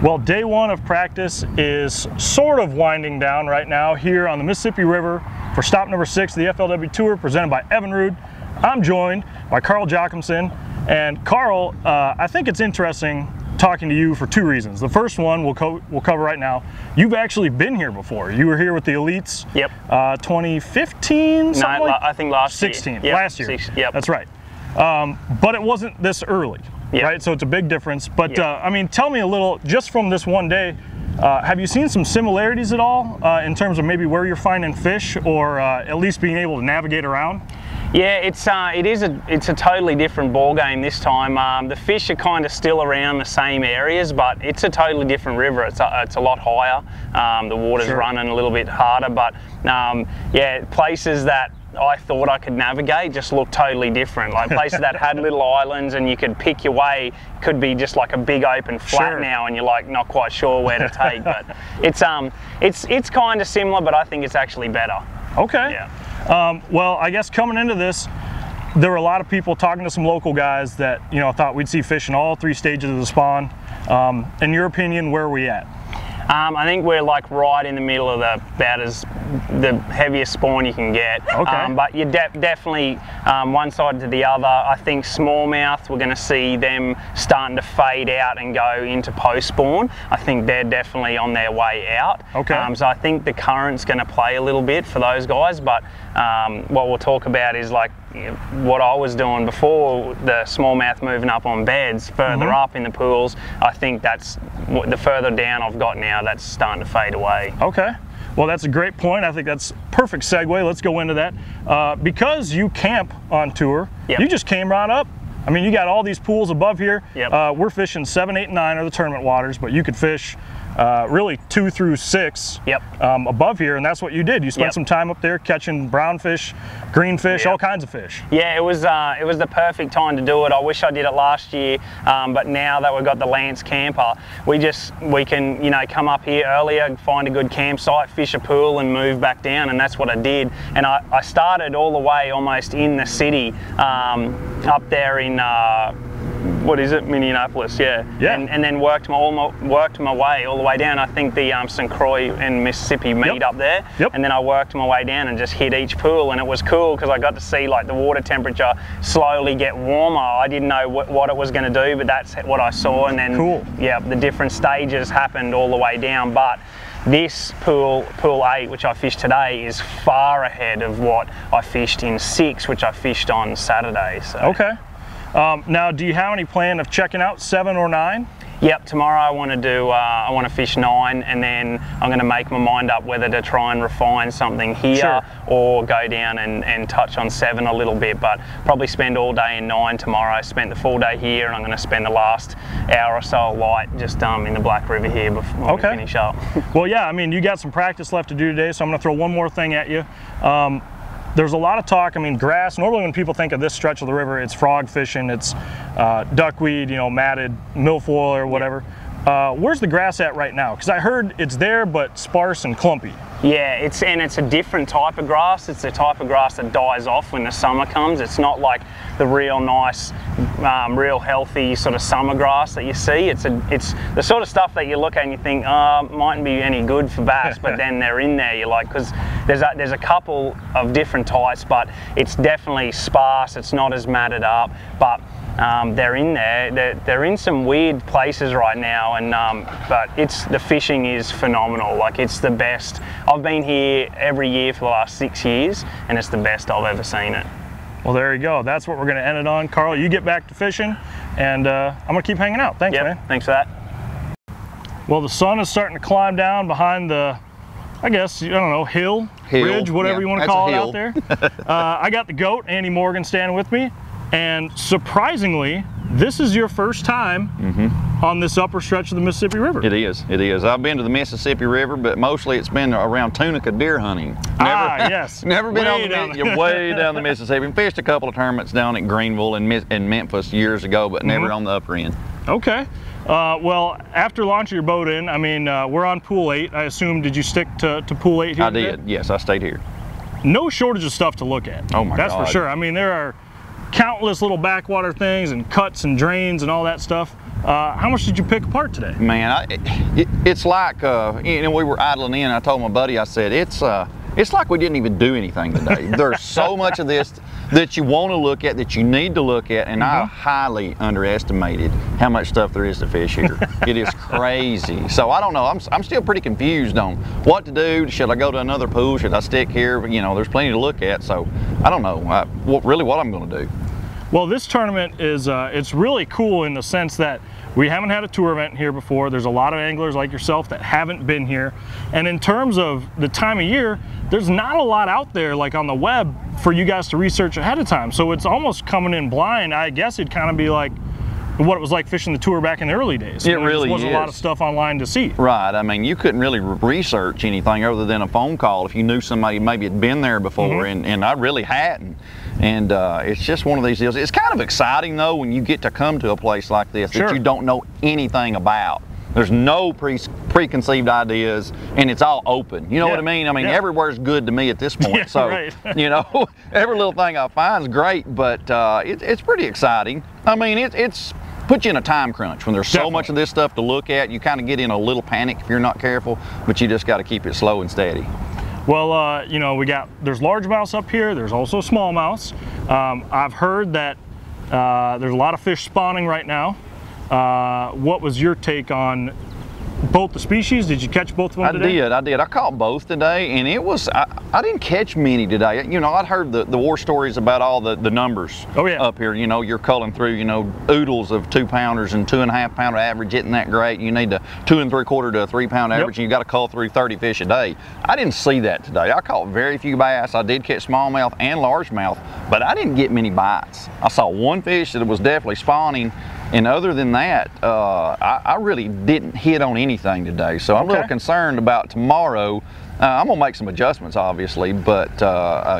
Well, day one of practice is sort of winding down right now here on the Mississippi River for stop number 6 of the FLW Tour presented by Evinrude. I'm joined by Carl Jocumsen. And Carl, I think it's interesting talking to you for two reasons. The first one we'll cover right now. You've actually been here before. You were here with the Elites. Yep. 2015, something No, like? I think last 16, year. Yep. Last year. Yep. That's right. But it wasn't this early, yep. right? So it's a big difference. But yep. I mean, tell me a little, just from this one day, have you seen some similarities at all in terms of maybe where you're finding fish, or at least being able to navigate around? Yeah, it's a totally different ball game this time. The fish are kind of still around the same areas, but it's a totally different river. It's a lot higher. The water's Sure. running a little bit harder, but yeah, places that I thought I could navigate just look totally different. Like places that had little islands and you could pick your way could be just like a big open flat Sure. now, and you're like not quite sure where to take. But it's kind of similar, but I think it's actually better. Okay. Yeah. Well, I guess coming into this, there were a lot of people talking to some local guys that, you know, thought we'd see fish in all three stages of the spawn. In your opinion, where are we at? I think we're like right in the middle of the heaviest spawn you can get. Okay. But you're definitely one side to the other. I think smallmouth, we're going to see them starting to fade out and go into post spawn. I think they're definitely on their way out. Okay. So I think the current's going to play a little bit for those guys. But what we'll talk about is like what I was doing before, the smallmouth moving up on beds further up in the pools. I think that's the further down I've got now, that's starting to fade away. Okay. Well, that's a great point. I think that's perfect segue. Let's go into that. Because you camp on tour, Yep. you just came right up. I mean, you got all these pools above here. Yep. We're fishing 7, 8, and 9 are the tournament waters, but you could fish really 2 through 6 Yep. above here, and that's what you did. You spent Yep. some time up there catching brownfish, greenfish, Yep. all kinds of fish. Yeah, it was the perfect time to do it. I wish I did it last year, but now that we've got the Lance camper, we can, you know, come up here earlier, find a good campsite, fish a pool, and move back down, and that's what I did. And I started all the way almost in the city, up there in what is it, Minneapolis? Yeah. Yeah. And then worked my way all the way down. I think the St. Croix and Mississippi meet Yep. up there. Yep. And then I worked my way down and just hit each pool, and it was cool because I got to see like the water temperature slowly get warmer. I didn't know what it was going to do, but that's what I saw. And then Cool. yeah, the different stages happened all the way down. But this pool 8, which I fished today, is far ahead of what I fished in 6, which I fished on Saturday. So. Okay. Now, do you have any plan of checking out 7 or 9? Yep, tomorrow I want to fish 9, and then I'm going to make my mind up whether to try and refine something here Sure. or go down and touch on 7 a little bit, but probably spend all day in 9 tomorrow. I spent the full day here, and I'm going to spend the last hour or so light just in the Black River here before we finish up. Well, yeah, I mean, you got some practice left to do today, so I'm going to throw one more thing at you. There's a lot of talk, I mean, grass, normally when people think of this stretch of the river, it's frog fishing, it's duckweed, you know, matted milfoil or whatever. Where's the grass at right now? Because I heard it's there, but sparse and clumpy. Yeah, it's a different type of grass. It's the type of grass that dies off when the summer comes. It's not like the real nice, real healthy sort of summer grass that you see. It's the sort of stuff that you look at and you think, mightn't be any good for bass, but then they're in there. You're like, because there's a couple of different types, but it's definitely sparse. It's not as matted up, but they're in there. They're in some weird places right now, and but the fishing is phenomenal. Like, it's the best. I've been here every year for the last 6 years, and it's the best I've ever seen it. Well, there you go. That's what we're going to end it on. Carl, you get back to fishing, and I'm going to keep hanging out. Thanks, Yep, man. thanks for that. Well, the sun is starting to climb down behind the, I guess, I don't know, hill, ridge, whatever you want to call it out there. I got the goat, Andy Morgan, standing with me. And surprisingly, this is your first time on this upper stretch of the Mississippi River. It is, it is. I've been to the Mississippi River, but mostly it's been around Tunica deer hunting. Yes. Never been Way way down the Mississippi. And fished a couple of tournaments down at Greenville and Memphis years ago, but never on the upper end. Okay. Well, after launching your boat in, I mean, we're on pool 8. I assume, did you stick to pool 8 here? I did, yes, I stayed here. No shortage of stuff to look at. Oh my That's God. for sure. I mean, there are countless little backwater things and cuts and drains and all that stuff. How much did you pick apart today? Man, it's like, you know, we were idling in. I told my buddy, I said, it's like we didn't even do anything today. There's so much of this that you want to look at, that you need to look at, and I highly underestimated how much stuff there is to fish here. It is crazy. So I don't know, I'm still pretty confused on what to do. Should I go to another pool? Should I stick here? You know, there's plenty to look at, so I don't know really what I'm going to do. Well, this tournament is, it's really cool in the sense that we haven't had a tour event here before. There's a lot of anglers like yourself that haven't been here. And in terms of the time of year, there's not a lot out there like on the web for you guys to research ahead of time. So it's almost coming in blind. I guess it'd kind of be like what it was like fishing the tour back in the early days. It really is. There wasn't a lot of stuff online to see. Right. I mean, you couldn't really research anything other than a phone call if you knew somebody maybe had been there before, and I really hadn't. And it's just one of these deals. It's kind of exciting though when you get to come to a place like this that you don't know anything about. There's no preconceived ideas, and it's all open. You know what I mean? I mean, everywhere's good to me at this point. So, you know, every little thing I find is great, but it's pretty exciting. I mean, it's put you in a time crunch when there's so much of this stuff to look at. You kind of get in a little panic if you're not careful, but you just got to keep it slow and steady. Well, you know, there's largemouths up here. There's also smallmouths. I've heard that there's a lot of fish spawning right now. What was your take on both the species? Did you catch both of them today? I did. I caught both today, and it was, I didn't catch many today. You know, I'd heard the war stories about all the numbers up here. You know, you're culling through, you know, oodles of 2-pounders and 2.5-pounder average isn't that great. You need a 2 3/4 to a 3-pound average, and you got to cull through 30 fish a day. I didn't see that today. I caught very few bass. I did catch smallmouth and largemouth, but I didn't get many bites. I saw one fish that was definitely spawning, and other than that, I really didn't hit on anything today. So I'm a little concerned about tomorrow. I'm gonna make some adjustments, obviously, but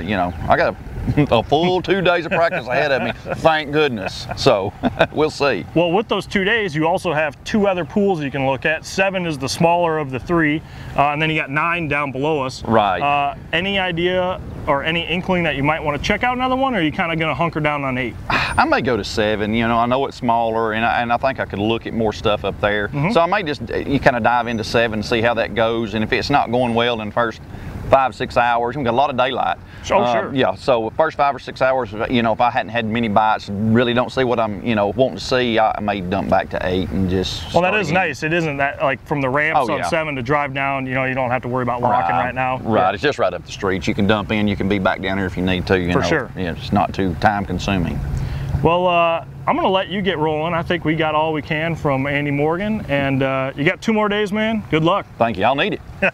you know, I got a full 2 days of practice ahead of me, thank goodness. So we'll see. Well, with those 2 days, you also have 2 other pools you can look at. 7 is the smaller of the 3, and then you got 9 down below us. Right. Any idea or any inkling that you might want to check out another one, or are you kind of going to hunker down on 8? I may go to 7. You know, I know it's smaller, and I think I could look at more stuff up there. So I may just kind of dive into 7 and see how that goes. And if it's not going well in the first 5-6 hours, we've got a lot of daylight. Oh, sure. Yeah, so first 5 or 6 hours, you know, if I hadn't had many bites, really don't see what I'm, you know, wanting to see, I may dump back to 8 and just. Well, that is nice. It isn't that like from the ramps on 7 to drive down, you know, you don't have to worry about locking right now. Right, it's just right up the street. You can dump in, you can be back down here if you need to. You know. Sure. Yeah, it's not too time consuming. Well, I'm going to let you get rolling. I think we got all we can from Andy Morgan, and you got 2 more days, man. Good luck. Thank you. I'll need it.